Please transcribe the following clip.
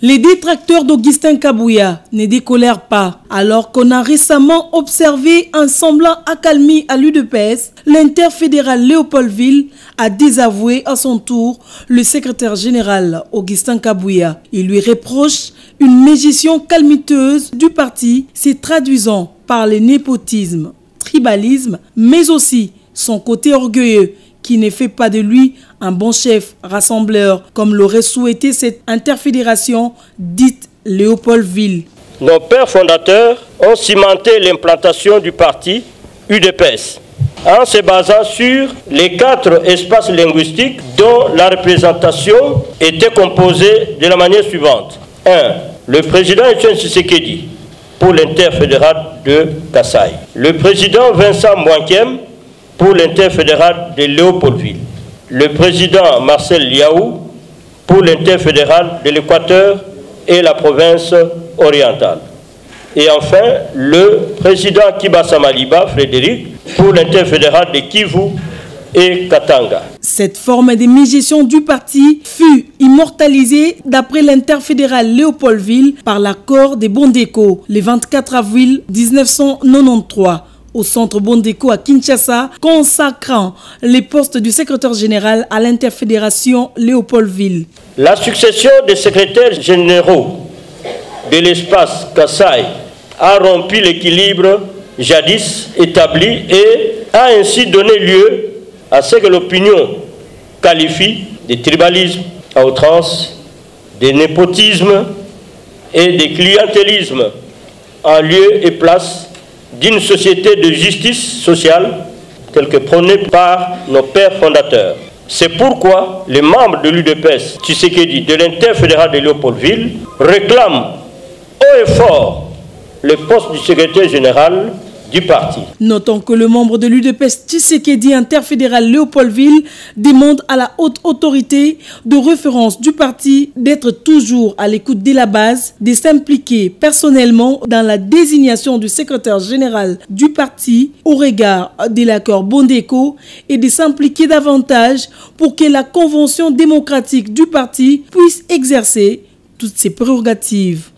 Les détracteurs d'Augustin Kabouya ne décolèrent pas. Alors qu'on a récemment observé un semblant accalmie à l'UDPS, l'interfédéral Léopoldville a désavoué à son tour le secrétaire général Augustin Kabouya. Il lui reproche une médiation calamiteuse du parti, se traduisant par le népotisme, tribalisme, mais aussi son côté orgueilleux qui ne fait pas de lui un bon chef rassembleur, comme l'aurait souhaité cette interfédération dite Léopoldville. Nos pères fondateurs ont cimenté l'implantation du parti UDPS en se basant sur les 4 espaces linguistiques dont la représentation était composée de la manière suivante. 1. Le président Etienne Tshisekedi pour l'interfédéral de Kasaï. Le président Vincent Mwankem pour l'interfédéral de Léopoldville. Le président Marcel Liaou pour l'interfédéral de l'Équateur et la province orientale. Et enfin, le président Kibasa Maliba, Frédéric, pour l'interfédéral de Kivu et Katanga. Cette forme de médiation du parti fut immortalisée d'après l'interfédéral Léopoldville par l'accord des Bondeko le 24 avril 1993. Au centre Bondeko à Kinshasa, consacrant les postes du secrétaire général à l'interfédération Léopoldville. La succession des secrétaires généraux de l'espace Kasaï a rompu l'équilibre jadis établi et a ainsi donné lieu à ce que l'opinion qualifie de tribalisme à outrance, de népotisme et de clientélisme en lieu et place d'une société de justice sociale telle que prônée par nos pères fondateurs. C'est pourquoi les membres de l'UDPS Tshisekedi de l'interfédéral de Léopoldville réclament haut et fort le poste du secrétaire général du parti. Notons que le membre de l'UDPS Tshisekedi interfédéral Léopoldville demande à la haute autorité de référence du parti d'être toujours à l'écoute de la base, de s'impliquer personnellement dans la désignation du secrétaire général du parti au regard de l'accord Bondeko et de s'impliquer davantage pour que la convention démocratique du parti puisse exercer toutes ses prérogatives.